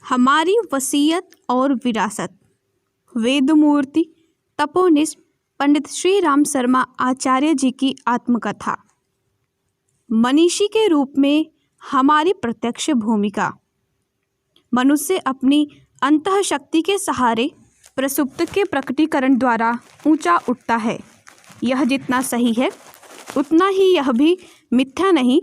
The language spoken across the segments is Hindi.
हमारी वसीयत और विरासत। वेदमूर्ति तपोनिष्ठ पंडित श्री राम शर्मा आचार्य जी की आत्मकथा। मनीषी के रूप में हमारी प्रत्यक्ष भूमिका। मनुष्य अपनी अंतःशक्ति के सहारे प्रसुप्त के प्रकटीकरण द्वारा ऊंचा उठता है। यह जितना सही है उतना ही यह भी मिथ्या नहीं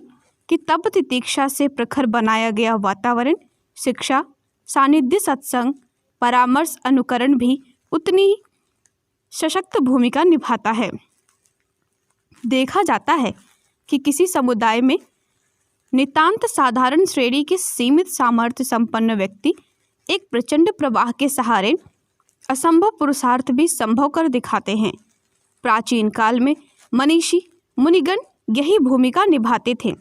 कि तप तितीक्षा से प्रखर बनाया गया वातावरण, शिक्षा, सानिध्य, सत्संग, परामर्श, अनुकरण भी उतनी सशक्त भूमिका निभाता है। देखा जाता है कि किसी समुदाय में नितांत साधारण श्रेणी के सीमित सामर्थ्य संपन्न व्यक्ति एक प्रचंड प्रवाह के सहारे असंभव पुरुषार्थ भी संभव कर दिखाते हैं। प्राचीन काल में मनीषी मुनिगण यही भूमिका निभाते थे।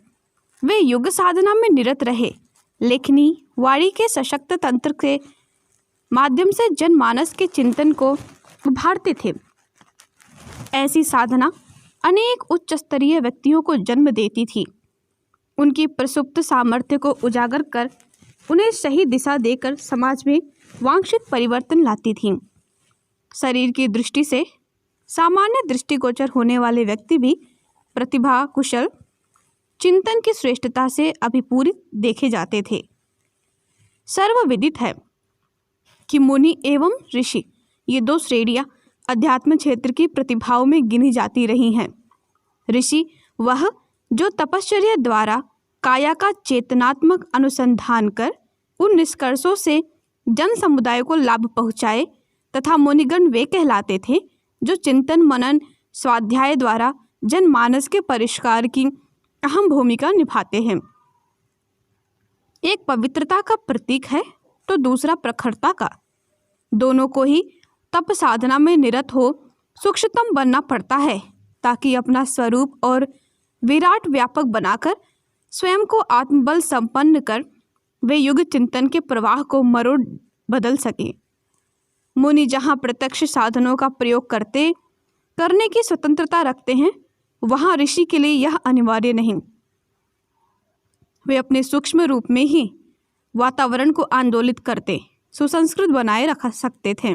वे युग साधना में निरत रहे, लेखनी वाणी के सशक्त तंत्र के माध्यम से जनमानस के चिंतन को उभारते थे। ऐसी साधना अनेक उच्च स्तरीय व्यक्तियों को जन्म देती थी। उनकी प्रसुप्त सामर्थ्य को उजागर कर उन्हें सही दिशा देकर समाज में वांछित परिवर्तन लाती थी। शरीर की दृष्टि से सामान्य दृष्टिगोचर होने वाले व्यक्ति भी प्रतिभा, कुशल, चिंतन की श्रेष्ठता से अभिपूरित देखे जाते थे। सर्वविदित है कि मुनि एवं ऋषि ये दो श्रेणियां अध्यात्म क्षेत्र की प्रतिभाओं में गिनी जाती रही हैं। ऋषि वह जो तपश्चर्या द्वारा काया का चेतनात्मक अनुसंधान कर उन निष्कर्षों से जन समुदाय को लाभ पहुँचाए, तथा मुनिगण वे कहलाते थे जो चिंतन, मनन, स्वाध्याय द्वारा जनमानस के परिष्कार की अहम भूमिका निभाते हैं। एक पवित्रता का प्रतीक है तो दूसरा प्रखरता का। दोनों को ही तप साधना में निरत हो सूक्ष्मतम बनना पड़ता है, ताकि अपना स्वरूप और विराट व्यापक बनाकर स्वयं को आत्मबल संपन्न कर वे युग चिंतन के प्रवाह को मरोड़ बदल सके। मुनि जहाँ प्रत्यक्ष साधनों का प्रयोग करने की स्वतंत्रता रखते हैं, वहाँ ऋषि के लिए यह अनिवार्य नहीं। वे अपने सूक्ष्म रूप में ही वातावरण को आंदोलित करते, सुसंस्कृत बनाए रख सकते थे।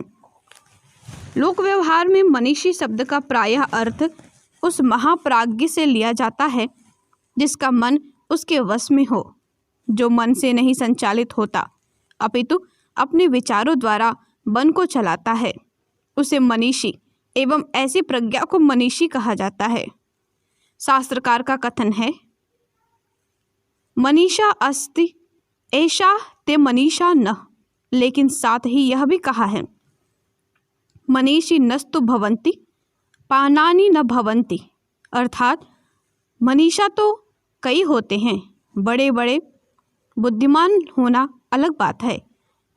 लोक व्यवहार में मनीषी शब्द का प्रायः अर्थ उस महाप्राज्ञ से लिया जाता है जिसका मन उसके वश में हो, जो मन से नहीं संचालित होता अपितु अपने विचारों द्वारा मन को चलाता है। उसे मनीषी एवं ऐसी प्रज्ञा को मनीषी कहा जाता है। शास्त्रकार का कथन है, मनीषा अस्ति ऐशा ते मनीषा न। लेकिन साथ ही यह भी कहा है, मनीषी नस्तु भवन्ति पानानि न भवन्ति। अर्थात मनीषा तो कई होते हैं, बड़े बड़े बुद्धिमान होना अलग बात है।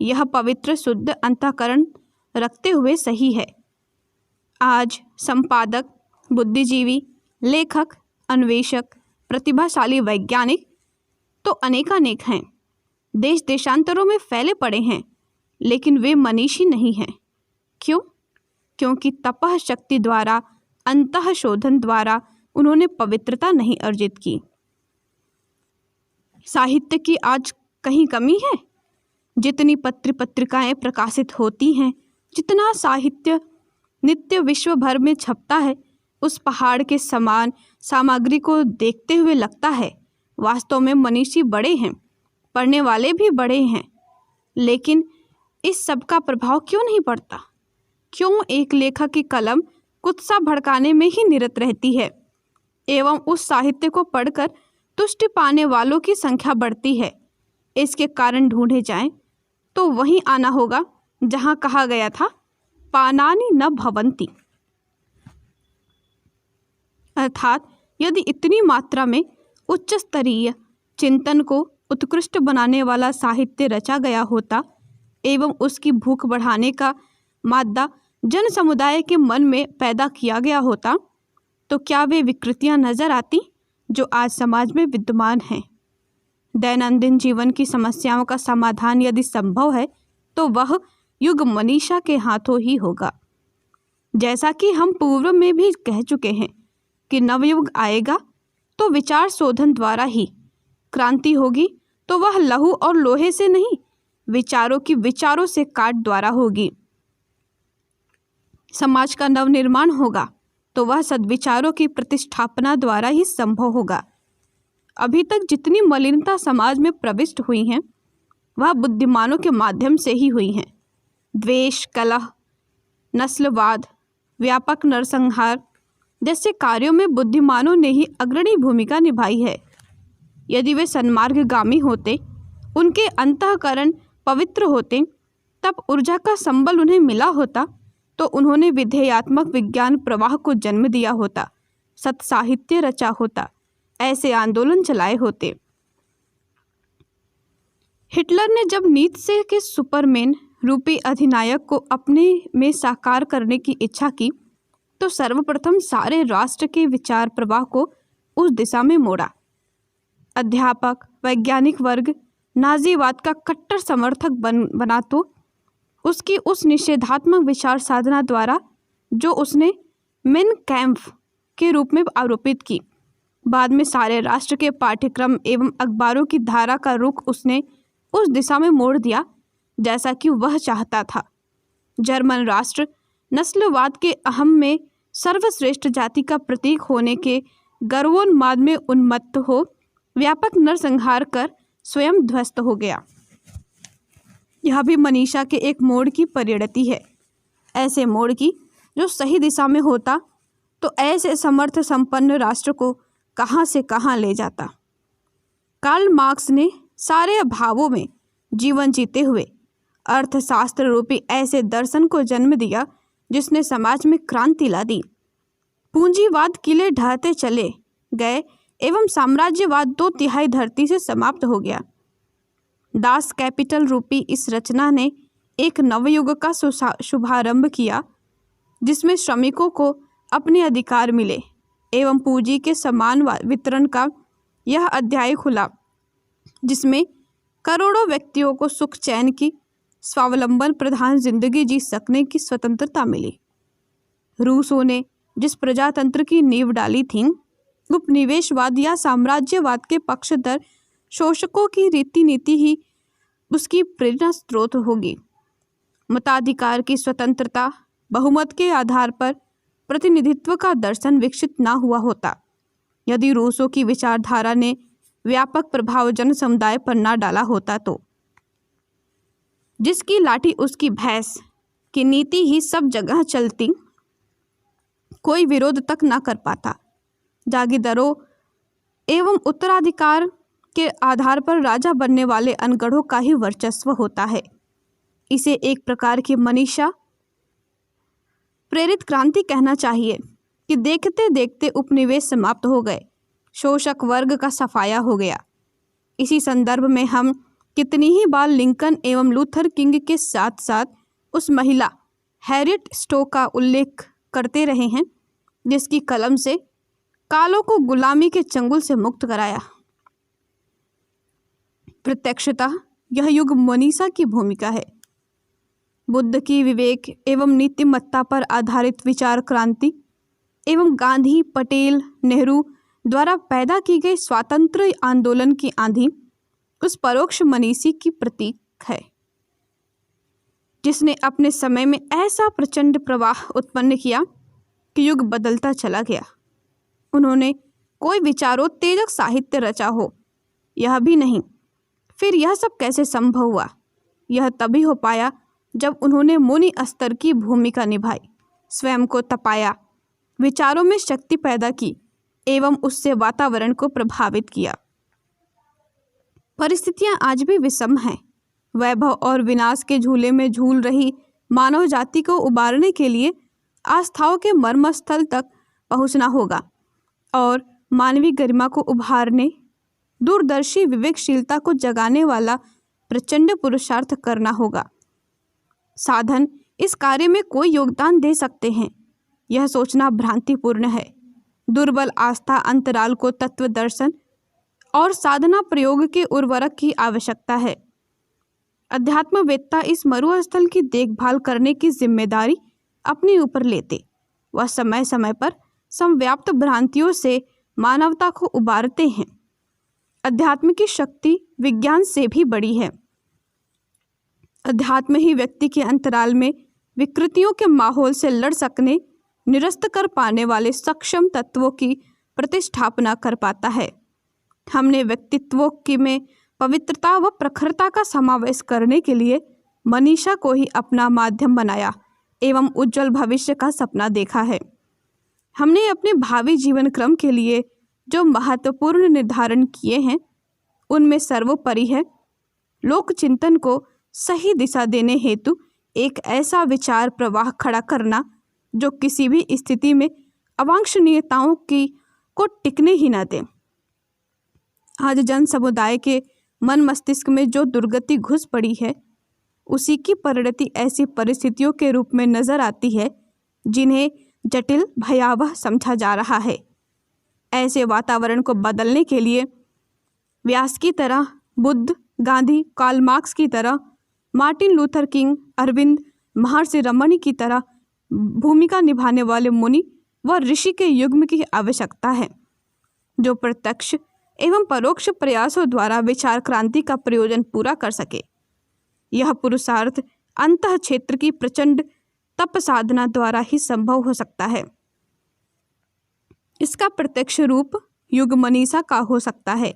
यह पवित्र शुद्ध अंतःकरण रखते हुए सही है। आज संपादक, बुद्धिजीवी, लेखक, अन्वेषक, प्रतिभाशाली वैज्ञानिक तो अनेकानेक हैं, देश देशांतरों में फैले पड़े हैं, लेकिन वे मनीषी नहीं हैं। क्यों? क्योंकि तपः शक्ति द्वारा, अंतः शोधन द्वारा उन्होंने पवित्रता नहीं अर्जित की। साहित्य की आज कहीं कमी है? जितनी पत्र पत्रिकाएं प्रकाशित होती हैं, जितना साहित्य नित्य विश्व भर में छपता है, उस पहाड़ के समान सामग्री को देखते हुए लगता है वास्तव में मनीषी बड़े हैं, पढ़ने वाले भी बड़े हैं। लेकिन इस सब का प्रभाव क्यों नहीं पड़ता? क्यों एक लेखक की कलम कुत्सा भड़काने में ही निरत रहती है एवं उस साहित्य को पढ़कर तुष्टि पाने वालों की संख्या बढ़ती है? इसके कारण ढूंढे जाएं तो वहीं आना होगा जहां कहा गया था, पानानि न भवन्ति। अर्थात यदि इतनी मात्रा में उच्च स्तरीय चिंतन को उत्कृष्ट बनाने वाला साहित्य रचा गया होता एवं उसकी भूख बढ़ाने का मादा जन समुदाय के मन में पैदा किया गया होता, तो क्या वे विकृतियां नजर आती जो आज समाज में विद्यमान हैं? दैनंदिन जीवन की समस्याओं का समाधान यदि संभव है तो वह युग मनीषा के हाथों ही होगा। जैसा कि हम पूर्व में भी कह चुके हैं कि नवयुग आएगा तो विचार शोधन द्वारा ही क्रांति होगी, तो वह लहू और लोहे से नहीं विचारों की विचारों से काट द्वारा होगी। समाज का नवनिर्माण होगा तो वह सद्विचारों की प्रतिष्ठापना द्वारा ही संभव होगा। अभी तक जितनी मलिनता समाज में प्रविष्ट हुई हैं वह बुद्धिमानों के माध्यम से ही हुई हैं। द्वेष, कलह, नस्लवाद, व्यापक नरसंहार जैसे कार्यों में बुद्धिमानों ने ही अग्रणी भूमिका निभाई है। यदि वे सन्मार्गगामी होते, उनके अंतःकरण पवित्र होते, तब ऊर्जा का संबल उन्हें मिला होता तो उन्होंने विधेयात्मक विज्ञान प्रवाह को जन्म दिया होता, सत्साहित्य रचा होता, ऐसे आंदोलन चलाए होते। हिटलर ने जब नीत्शे के सुपरमैन रूपी अधिनायक को अपने में साकार करने की इच्छा की तो सर्वप्रथम सारे राष्ट्र के विचार प्रवाह को उस दिशा में मोड़ा। अध्यापक, वैज्ञानिक वर्ग नाजीवाद का कट्टर समर्थक बना तो उसकी उस निषेधात्मक विचार साधना द्वारा जो उसने मेन कैम्फ के रूप में आरोपित की, बाद में सारे राष्ट्र के पाठ्यक्रम एवं अखबारों की धारा का रुख उसने उस दिशा में मोड़ दिया जैसा कि वह चाहता था। जर्मन राष्ट्र नस्लवाद के अहम में सर्वश्रेष्ठ जाति का प्रतीक होने के गर्वोन्माद में उन्मत्त हो व्यापक नरसंहार कर स्वयं ध्वस्त हो गया। यह भी मनीषा के एक मोड़ की परिणति है, ऐसे मोड़ की जो सही दिशा में होता तो ऐसे समर्थ संपन्न राष्ट्र को कहाँ से कहाँ ले जाता। कार्ल मार्क्स ने सारे अभावों में जीवन जीते हुए अर्थशास्त्र रूपी ऐसे दर्शन को जन्म दिया जिसने समाज में क्रांति ला दी। पूंजीवाद किले ढहते चले गए एवं साम्राज्यवाद 2/3 धरती से समाप्त हो गया। दास कैपिटल रूपी इस रचना ने एक नवयुग का शुभारंभ किया जिसमें श्रमिकों को अपने अधिकार मिले एवं पूंजी के समान वितरण का यह अध्याय खुला जिसमें करोड़ों व्यक्तियों को सुख चैन की स्वावलंबन प्रधान जिंदगी जी सकने की स्वतंत्रता मिली। रूसों ने जिस प्रजातंत्र की नींव डाली थी, उपनिवेशवाद या साम्राज्यवाद के पक्षधर शोषकों की रीति नीति ही उसकी प्रेरणा स्रोत होगी। मताधिकार की स्वतंत्रता, बहुमत के आधार पर प्रतिनिधित्व का दर्शन विकसित न हुआ होता यदि रूसों की विचारधारा ने व्यापक प्रभाव जन समुदाय पर न डाला होता तो जिसकी लाठी उसकी भैंस की नीति ही सब जगह चलती, कोई विरोध तक न कर पाता। जागीरदारों एवं उत्तराधिकार के आधार पर राजा बनने वाले अनगढ़ों का ही वर्चस्व होता है। इसे एक प्रकार की मनीषा प्रेरित क्रांति कहना चाहिए कि देखते देखते उपनिवेश समाप्त हो गए, शोषक वर्ग का सफाया हो गया। इसी संदर्भ में हम कितनी ही बार लिंकन एवं लूथर किंग के साथ साथ उस महिला हैरियट स्टोक का उल्लेख करते रहे हैं जिसकी कलम से कालों को गुलामी के चंगुल से मुक्त कराया। प्रत्यक्षतः यह युग मनीषा की भूमिका है। बुद्ध की विवेक एवं नीतिमत्ता पर आधारित विचार क्रांति एवं गांधी, पटेल, नेहरू द्वारा पैदा की गई स्वातंत्र्य आंदोलन की आंधी उस परोक्ष मनीषी की प्रतीक है जिसने अपने समय में ऐसा प्रचंड प्रवाह उत्पन्न किया कि युग बदलता चला गया। उन्होंने कोई विचारोत्तेजक साहित्य रचा हो, यह भी नहीं। फिर यह सब कैसे संभव हुआ? यह तभी हो पाया जब उन्होंने मुनि स्तर की भूमिका निभाई, स्वयं को तपाया, विचारों में शक्ति पैदा की एवं उससे वातावरण को प्रभावित किया। परिस्थितियां आज भी विषम हैं। वैभव और विनाश के झूले में झूल रही मानव जाति को उबारने के लिए आस्थाओं के मर्मस्थल तक पहुंचना होगा और मानवीय गरिमा को उभारने, दूरदर्शी विवेकशीलता को जगाने वाला प्रचंड पुरुषार्थ करना होगा। साधन इस कार्य में कोई योगदान दे सकते हैं, यह सोचना भ्रांतिपूर्ण है। दुर्बल आस्था अंतराल को तत्व दर्शन और साधना प्रयोग के उर्वरक की आवश्यकता है। अध्यात्मवेत्ता इस मरुस्थल की देखभाल करने की जिम्मेदारी अपने ऊपर लेते। वह समय समय पर समव्याप्त भ्रांतियों से मानवता को उबारते हैं। अध्यात्म की शक्ति विज्ञान से भी बड़ी है। अध्यात्म ही व्यक्ति के अंतराल में विकृतियों के माहौल से लड़ सकने, निरस्त कर पाने वाले सक्षम तत्वों की प्रतिष्ठापना कर पाता है। हमने व्यक्तित्वों की में पवित्रता व प्रखरता का समावेश करने के लिए मनीषा को ही अपना माध्यम बनाया एवं उज्जवल भविष्य का सपना देखा है। हमने अपने भावी जीवन क्रम के लिए जो महत्वपूर्ण निर्धारण किए हैं, उनमें सर्वोपरि है लोक चिंतन को सही दिशा देने हेतु एक ऐसा विचार प्रवाह खड़ा करना जो किसी भी स्थिति में अवांछनीयताओं की को टिकने ही न दे। आज जन समुदाय के मन मस्तिष्क में जो दुर्गति घुस पड़ी है, उसी की परिणति ऐसी परिस्थितियों के रूप में नजर आती है जिन्हें जटिल भयावह समझा जा रहा है। ऐसे वातावरण को बदलने के लिए व्यास की तरह, बुद्ध, गांधी, कार्ल मार्क्स की तरह, मार्टिन लूथर किंग, अरविंद, महर्षि रमणी की तरह भूमिका निभाने वाले मुनि व ऋषि के युग्म की आवश्यकता है, जो प्रत्यक्ष एवं परोक्ष प्रयासों द्वारा विचार क्रांति का प्रयोजन पूरा कर सके। यह पुरुषार्थ अंतः क्षेत्र की प्रचंड तप साधना द्वारा ही संभव हो सकता है। इसका प्रत्यक्ष रूप युग मनीषा का हो सकता है,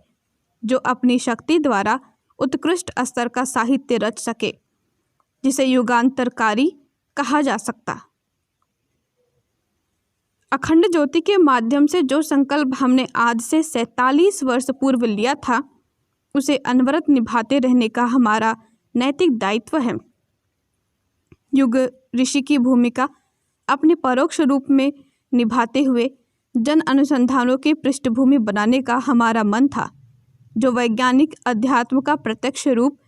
जो अपनी शक्ति द्वारा उत्कृष्ट स्तर का साहित्य रच सके, जिसे युगांतरकारी कहा जा सकता। अखंड ज्योति के माध्यम से जो संकल्प हमने आज से 47 वर्ष पूर्व लिया था, उसे अनवरत निभाते रहने का हमारा नैतिक दायित्व है। युग ऋषि की भूमिका अपने परोक्ष रूप में निभाते हुए जन अनुसंधानों की पृष्ठभूमि बनाने का हमारा मन था, जो वैज्ञानिक अध्यात्म का प्रत्यक्ष रूप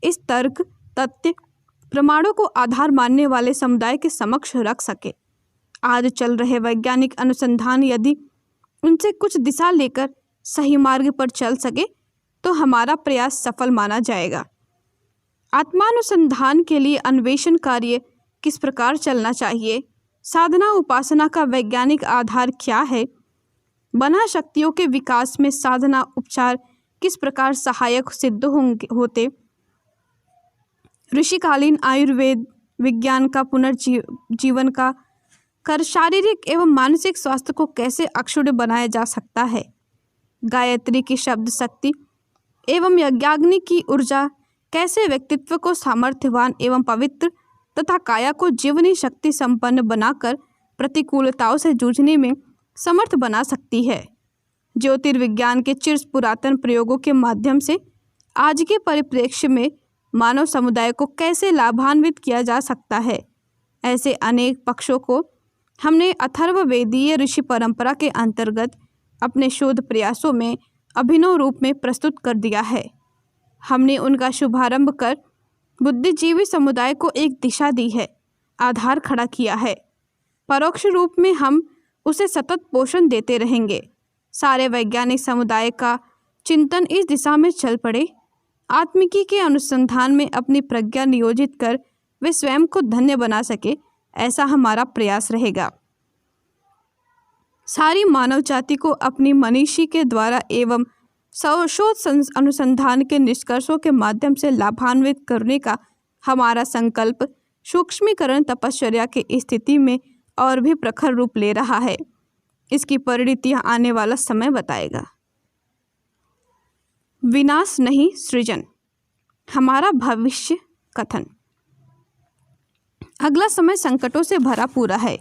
इस तर्क, तथ्य, प्रमाणों को आधार मानने वाले समुदाय के समक्ष रख सके। आज चल रहे वैज्ञानिक अनुसंधान यदि उनसे कुछ दिशा लेकर सही मार्ग पर चल सके तो हमारा प्रयास सफल माना जाएगा। आत्मानुसंधान के लिए अन्वेषण कार्य किस प्रकार चलना चाहिए, साधना उपासना का वैज्ञानिक आधार क्या है, बना शक्तियों के विकास में साधना उपचार किस प्रकार सहायक सिद्ध होते, ऋषिकालीन आयुर्वेद विज्ञान का पुनर्जीवन का कर शारीरिक एवं मानसिक स्वास्थ्य को कैसे अक्षुण्ण बनाया जा सकता है, गायत्री की शब्द शक्ति एवं यज्ञाग्नि की ऊर्जा कैसे व्यक्तित्व को सामर्थ्यवान एवं पवित्र तथा काया को जीवनी शक्ति संपन्न बनाकर प्रतिकूलताओं से जूझने में समर्थ बना सकती है। ज्योतिर्विज्ञान के चिर पुरातन प्रयोगों के माध्यम से आज के परिप्रेक्ष्य में मानव समुदाय को कैसे लाभान्वित किया जा सकता है, ऐसे अनेक पक्षों को हमने अथर्ववेदीय ऋषि परंपरा के अंतर्गत अपने शोध प्रयासों में अभिनव रूप में प्रस्तुत कर दिया है। हमने उनका शुभारंभ कर बुद्धिजीवी समुदाय को एक दिशा दी है, आधार खड़ा किया है। परोक्ष रूप में हम उसे सतत पोषण देते रहेंगे। सारे वैज्ञानिक समुदाय का चिंतन इस दिशा में चल पड़े, आत्मिकी के अनुसंधान में अपनी प्रज्ञा नियोजित कर वे स्वयं को धन्य बना सके, ऐसा हमारा प्रयास रहेगा। सारी मानव जाति को अपनी मनीषी के द्वारा एवं शोध अनुसंधान के निष्कर्षों के माध्यम से लाभान्वित करने का हमारा संकल्प सूक्ष्मीकरण तपश्चर्या की स्थिति में और भी प्रखर रूप ले रहा है। इसकी परिणतियां आने वाला समय बताएगा। विनाश नहीं सृजन, हमारा भविष्य कथन। अगला समय संकटों से भरा पूरा है।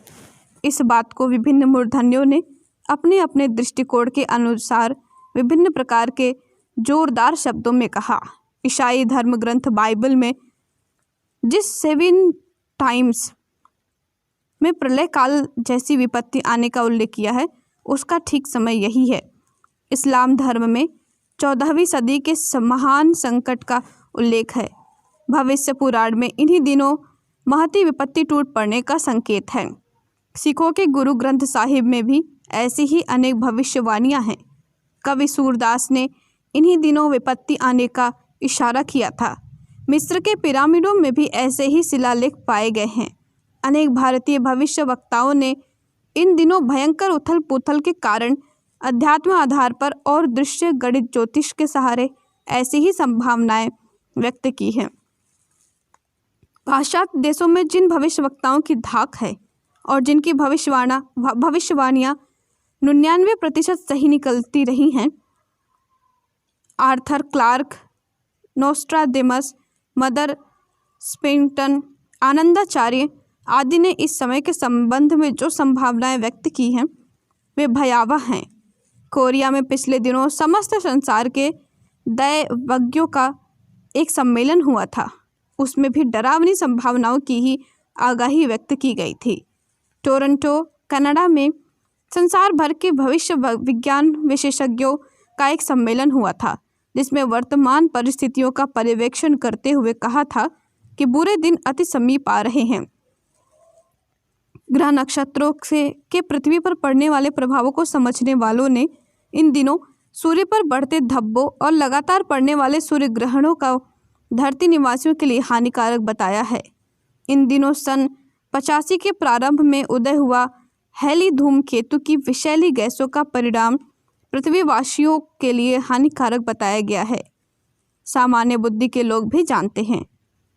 इस बात को विभिन्न मूर्धन्यों ने अपने अपने दृष्टिकोण के अनुसार विभिन्न प्रकार के जोरदार शब्दों में कहा। ईसाई धर्म ग्रंथ बाइबल में जिस 7 टाइम्स में प्रलय काल जैसी विपत्ति आने का उल्लेख किया है, उसका ठीक समय यही है। इस्लाम धर्म में 14वीं सदी के महान संकट का उल्लेख है। भविष्य पुराण में इन्हीं दिनों महती विपत्ति टूट पड़ने का संकेत है। सिखों के गुरु ग्रंथ साहिब में भी ऐसी ही अनेक भविष्यवाणियां हैं। कवि सूरदास ने इन्हीं दिनों विपत्ति आने का इशारा किया था। मिस्र के पिरामिडों में भी ऐसे ही शिलालेख पाए गए हैं। अनेक भारतीय भविष्य वक्ताओं ने इन दिनों भयंकर उथल पुथल के कारण अध्यात्म आधार पर और दृश्य गणित ज्योतिष के सहारे ऐसी ही संभावनाएं व्यक्त की हैं। पाश्चात्य देशों में जिन भविष्यवक्ताओं की धाक है और जिनकी भविष्यवाणियाँ 99% सही निकलती रही हैं, आर्थर क्लार्क, नोस्ट्राडेमस, मदर स्पिंगटन, आनंदाचार्य आदि ने इस समय के संबंध में जो संभावनाएं व्यक्त की हैं वे भयावह हैं। कोरिया में पिछले दिनों समस्त संसार के दैवज्ञों का एक सम्मेलन हुआ था। उसमें भी डरावनी संभावनाओं की ही आगाही व्यक्त की गई थी। टोरंटो, कनाडा में संसार भर के भविष्य विज्ञान विशेषज्ञों का एक सम्मेलन हुआ था, जिसमें वर्तमान परिस्थितियों का पर्यवेक्षण करते हुए कहा था कि बुरे दिन अति समीप आ रहे हैं। ग्रह नक्षत्रों के पृथ्वी पर पड़ने वाले प्रभावों को समझने वालों ने इन दिनों सूर्य पर बढ़ते धब्बों और लगातार पड़ने वाले सूर्य ग्रहणों का धरती निवासियों के लिए हानिकारक बताया है। इन दिनों सन 85 के प्रारंभ में उदय हुआ हैली धूमकेतु की विषैली गैसों का परिणाम पृथ्वीवासियों के लिए हानिकारक बताया गया है। सामान्य बुद्धि के लोग भी जानते हैं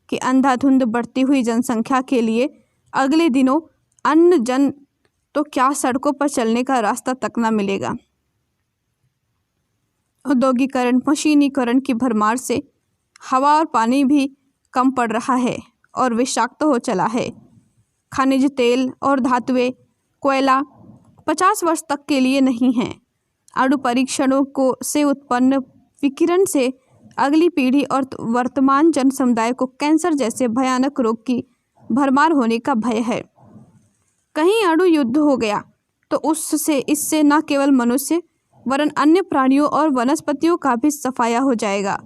कि अंधाधुंध बढ़ती हुई जनसंख्या के लिए अगले दिनों अन्य जन तो क्या सड़कों पर चलने का रास्ता तक न मिलेगा। औद्योगिकरण, मशीनीकरण की भरमार से हवा और पानी भी कम पड़ रहा है और विषाक्त हो चला है। खनिज तेल और धातुएं, कोयला 50 वर्ष तक के लिए नहीं हैं। अणु परीक्षणों से उत्पन्न विकिरण से अगली पीढ़ी और वर्तमान जन समुदाय को कैंसर जैसे भयानक रोग की भरमार होने का भय है। कहीं अणु युद्ध हो गया तो इससे न केवल मनुष्य वरन अन्य प्राणियों और वनस्पतियों का भी सफाया हो जाएगा।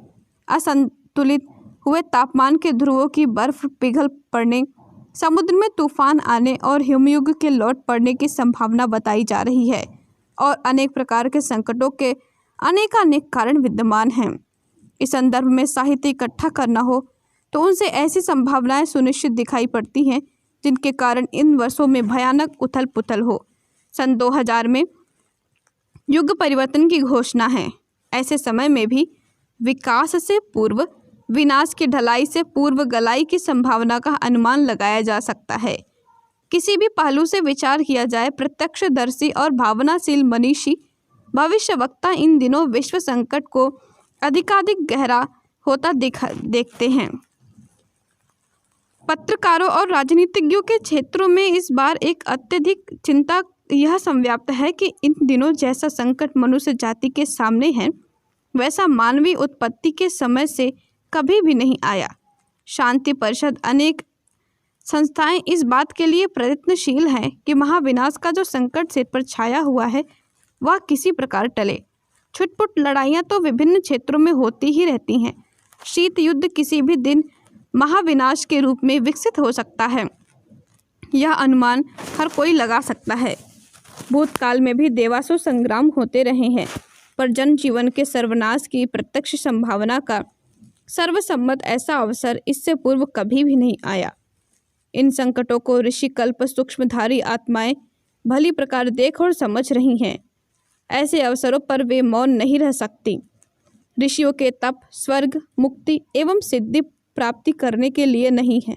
असंतुलित हुए तापमान के ध्रुवों की बर्फ पिघल पड़ने, समुद्र में तूफान आने और हिमयुग के लौट पड़ने की संभावना बताई जा रही है और अनेक प्रकार के संकटों के अनेकानेक कारण विद्यमान हैं। इस संदर्भ में साहित्य इकट्ठा करना हो तो उनसे ऐसी संभावनाएं सुनिश्चित दिखाई पड़ती हैं जिनके कारण इन वर्षों में भयानक उथल पुथल हो। सन 2000 में युग परिवर्तन की घोषणा है। ऐसे समय में भी विकास से पूर्व, विनाश की ढलाई से पूर्व गलाई की संभावना का अनुमान लगाया जा सकता है। किसी भी पहलू से विचार किया जाए, प्रत्यक्षदर्शी और भावनाशील मनीषी भविष्यवक्ता इन दिनों विश्व संकट को अधिकाधिक गहरा होता देखते हैं। पत्रकारों और राजनीतिज्ञों के क्षेत्रों में इस बार एक अत्यधिक चिंता यह संव्याप्त है कि इन दिनों जैसा संकट मनुष्य जाति के सामने है वैसा मानवीय उत्पत्ति के समय से कभी भी नहीं आया। शांति परिषद अनेक संस्थाएं इस बात के लिए प्रयत्नशील हैं कि महाविनाश का जो संकट सिर पर छाया हुआ है वह किसी प्रकार टले। छुटपुट लड़ाइयाँ तो विभिन्न क्षेत्रों में होती ही रहती हैं। शीत युद्ध किसी भी दिन महाविनाश के रूप में विकसित हो सकता है, यह अनुमान हर कोई लगा सकता है। भूतकाल में भी देवासुर संग्राम होते रहे हैं, पर जनजीवन के सर्वनाश की प्रत्यक्ष संभावना का सर्वसम्मत ऐसा अवसर इससे पूर्व कभी भी नहीं आया। इन संकटों को ऋषिकल्प सूक्ष्मधारी आत्माएं भली प्रकार देख और समझ रही हैं। ऐसे अवसरों पर वे मौन नहीं रह सकती। ऋषियों के तप स्वर्ग, मुक्ति एवं सिद्धि प्राप्ति करने के लिए नहीं है।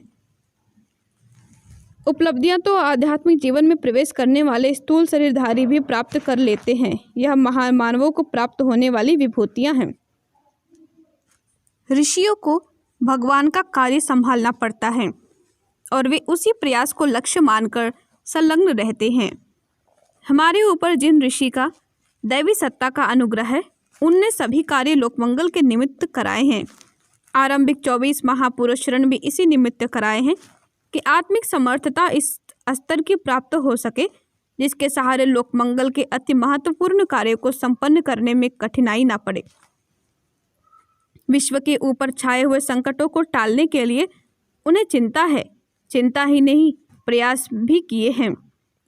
उपलब्धियां तो आध्यात्मिक जीवन में प्रवेश करने वाले स्थूल शरीरधारी भी प्राप्त कर लेते हैं। यह महान मानवों को प्राप्त होने वाली विभूतियां हैं। ऋषियों को भगवान का कार्य संभालना पड़ता है और वे उसी प्रयास को लक्ष्य मानकर संलग्न रहते हैं। हमारे ऊपर जिन ऋषि का दैवी सत्ता का अनुग्रह है, उनने सभी कार्य लोकमंगल के निमित्त कराए हैं। आरंभिक 24 महापुरुष ऋण भी इसी निमित्त कराए हैं कि आत्मिक समर्थता इस स्तर की प्राप्त हो सके जिसके सहारे लोकमंगल के अति महत्वपूर्ण कार्यों को संपन्न करने में कठिनाई ना पड़े। विश्व के ऊपर छाए हुए संकटों को टालने के लिए उन्हें चिंता है। चिंता ही नहीं, प्रयास भी किए हैं।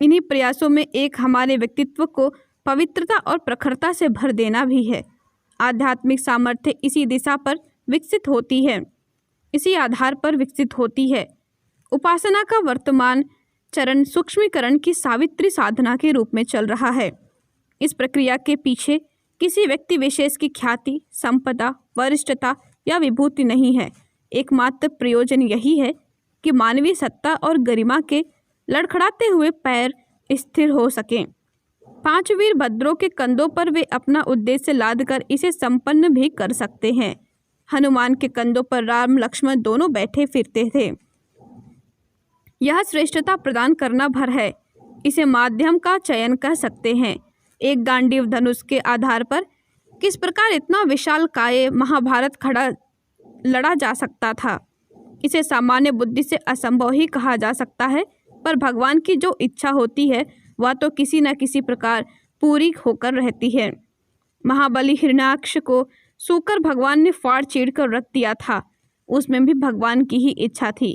इन्हीं प्रयासों में एक हमारे व्यक्तित्व को पवित्रता और प्रखरता से भर देना भी है। आध्यात्मिक सामर्थ्य इसी दिशा पर विकसित होती है, इसी आधार पर विकसित होती है। उपासना का वर्तमान चरण सूक्ष्मीकरण की सावित्री साधना के रूप में चल रहा है। इस प्रक्रिया के पीछे किसी व्यक्ति विशेष की ख्याति, संपदा, वरिष्ठता या विभूति नहीं है। एकमात्र प्रयोजन यही है कि मानवीय सत्ता और गरिमा के लड़खड़ाते हुए पैर स्थिर हो सकें। 5 वीरभद्रों के कंधों पर वे अपना उद्देश्य लादकर इसे संपन्न भी कर सकते हैं। हनुमान के कंधों पर राम लक्ष्मण दोनों बैठे फिरते थे। यह श्रेष्ठता प्रदान करना भर है। इसे माध्यम का चयन कह सकते हैं। एक गांडीव धनुष के आधार पर किस प्रकार इतना विशाल काय महाभारत खड़ा लड़ा जा सकता था, इसे सामान्य बुद्धि से असंभव ही कहा जा सकता है। पर भगवान की जो इच्छा होती है वह तो किसी न किसी प्रकार पूरी होकर रहती है। महाबली हिरण्याक्ष को सूकर भगवान ने फाड़ चीर कर रख दिया था, उसमें भी भगवान की ही इच्छा थी।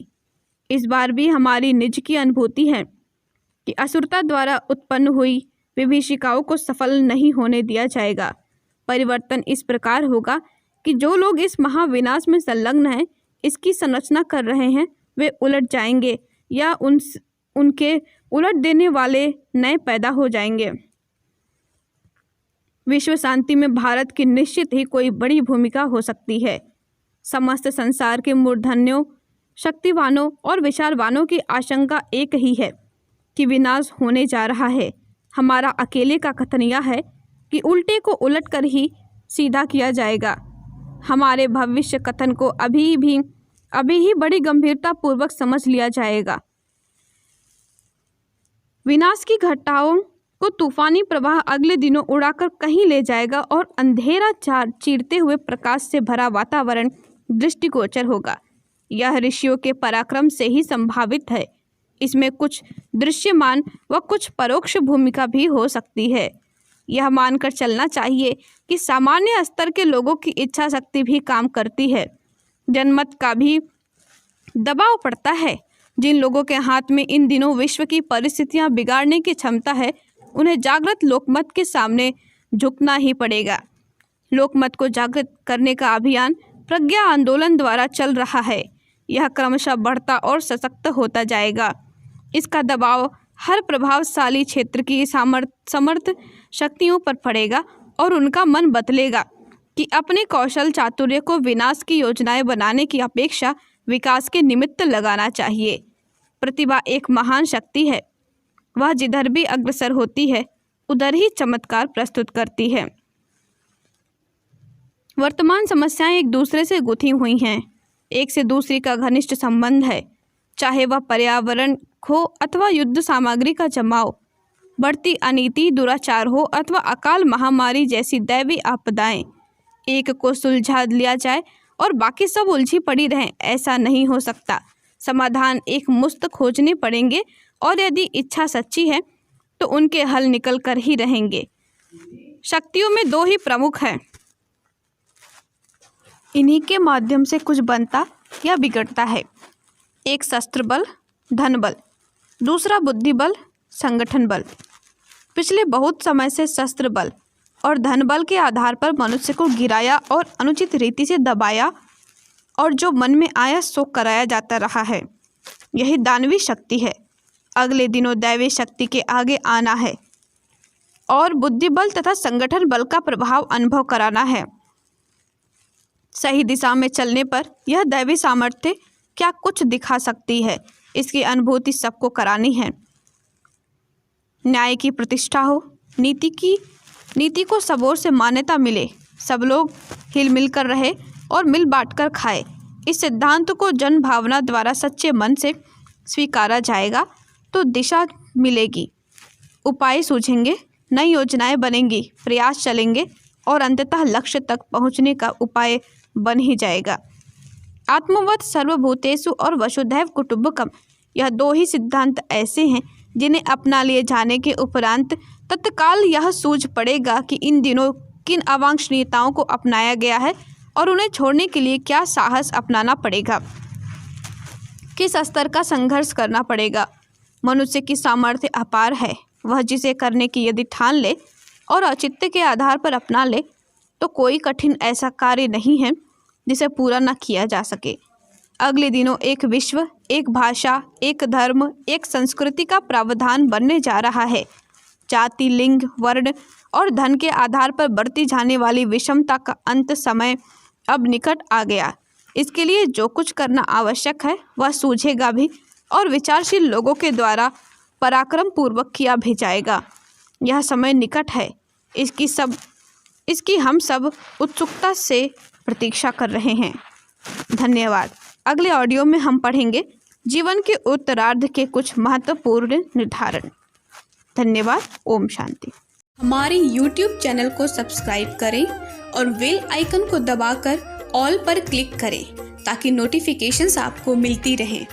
इस बार भी हमारी निज की अनुभूति है कि असुरता द्वारा उत्पन्न हुई विभीषिकाओं को सफल नहीं होने दिया जाएगा। परिवर्तन इस प्रकार होगा कि जो लोग इस महाविनाश में संलग्न हैं, इसकी संरचना कर रहे हैं, वे उलट जाएंगे या उनके उलट देने वाले नए पैदा हो जाएंगे। विश्व शांति में भारत की निश्चित ही कोई बड़ी भूमिका हो सकती है। समस्त संसार के मूर्धन्यों, शक्तिवानों और विचारवानों की आशंका एक ही है कि विनाश होने जा रहा है। हमारा अकेले का कथन यह है कि उल्टे को उलट कर ही सीधा किया जाएगा। हमारे भविष्य कथन को अभी ही बड़ी गंभीरता पूर्वक समझ लिया जाएगा। विनाश की घटनाओं को तूफानी प्रवाह अगले दिनों उड़ाकर कहीं ले जाएगा और अंधेरा चीरते हुए प्रकाश से भरा वातावरण दृष्टिगोचर होगा। यह ऋषियों के पराक्रम से ही संभावित है। इसमें कुछ दृश्यमान व कुछ परोक्ष भूमिका भी हो सकती है। यह मानकर चलना चाहिए कि सामान्य स्तर के लोगों की इच्छा शक्ति भी काम करती है। जनमत का भी दबाव पड़ता है। जिन लोगों के हाथ में इन दिनों विश्व की परिस्थितियां बिगाड़ने की क्षमता है, उन्हें जागृत लोकमत के सामने झुकना ही पड़ेगा। लोकमत को जागृत करने का अभियान प्रज्ञा आंदोलन द्वारा चल रहा है। यह क्रमशः बढ़ता और सशक्त होता जाएगा। इसका दबाव हर प्रभावशाली क्षेत्र की समर्थ शक्तियों पर पड़ेगा और उनका मन बदलेगा कि अपने कौशल चातुर्य को विनाश की योजनाएं बनाने की अपेक्षा विकास के निमित्त लगाना चाहिए। प्रतिभा एक महान शक्ति है। वह जिधर भी अग्रसर होती है, उधर ही चमत्कार प्रस्तुत करती है। वर्तमान समस्याएं एक दूसरे से गुथी हुई हैं। एक से दूसरी का घनिष्ठ संबंध है, चाहे वह पर्यावरण हो अथवा युद्ध सामग्री का जमाव, बढ़ती अनीति, दुराचार हो अथवा अकाल महामारी जैसी दैवी आपदाएं। एक को सुलझा लिया जाए और बाकी सब उलझी पड़ी रहें, ऐसा नहीं हो सकता। समाधान एक मुश्त खोजने पड़ेंगे और यदि इच्छा सच्ची है तो उनके हल निकल कर ही रहेंगे। शक्तियों में 2 ही प्रमुख हैं। इन्हीं के माध्यम से कुछ बनता या बिगड़ता है। एक शस्त्र बल, धन बल, दूसरा बुद्धि बल, संगठन बल। पिछले बहुत समय से शस्त्र बल और धन बल के आधार पर मनुष्य को गिराया और अनुचित रीति से दबाया और जो मन में आया सो कराया जाता रहा है। यही दानवी शक्ति है। अगले दिनों दैवी शक्ति के आगे आना है और बुद्धि बल तथा संगठन बल का प्रभाव अनुभव कराना है। सही दिशा में चलने पर यह दैवी सामर्थ्य क्या कुछ दिखा सकती है, इसकी अनुभूति सबको करानी है। न्याय की प्रतिष्ठा हो, नीति को सब ओर से मान्यता मिले, सब लोग हिल मिल कर रहे और मिल बांट कर खाए। इस सिद्धांत को जन भावना द्वारा सच्चे मन से स्वीकारा जाएगा तो दिशा मिलेगी, उपाय सूझेंगे, नई योजनाएं बनेंगी, प्रयास चलेंगे और अंततः लक्ष्य तक पहुंचने का उपाय बन ही जाएगा। आत्मवत् सर्वभूतेषु और वसुधैव कुटुम्बकम, यह 2 ही सिद्धांत ऐसे हैं जिन्हें अपना लिए जाने के उपरांत तत्काल यह सूझ पड़ेगा कि इन दिनों किन अवांछनीयताओं को अपनाया गया है और उन्हें छोड़ने के लिए क्या साहस अपनाना पड़ेगा, किस स्तर का संघर्ष करना पड़ेगा। मनुष्य की सामर्थ्य अपार है। वह जिसे करने की यदि ठान ले और औचित्य के आधार पर अपना ले तो कोई कठिन ऐसा कार्य नहीं है जिसे पूरा न किया जा सके। अगले दिनों एक विश्व, एक भाषा, एक धर्म, एक संस्कृति का प्रावधान बनने जा रहा है। जाति, लिंग, वर्ण और धन के आधार पर बढ़ती जाने वाली विषमता का अंत समय अब निकट आ गया। इसके लिए जो कुछ करना आवश्यक है वह सूझेगा भी और विचारशील लोगों के द्वारा पराक्रम पूर्वक किया भी जाएगा। यह समय निकट है, इसकी हम सब उत्सुकता से प्रतीक्षा कर रहे हैं। धन्यवाद। अगले ऑडियो में हम पढ़ेंगे जीवन के उत्तरार्ध के कुछ महत्वपूर्ण निर्धारण। धन्यवाद। ओम शांति। हमारे YouTube चैनल को सब्सक्राइब करें और बेल आइकन को दबाकर ऑल पर क्लिक करें ताकि नोटिफिकेशंस आपको मिलती रहें।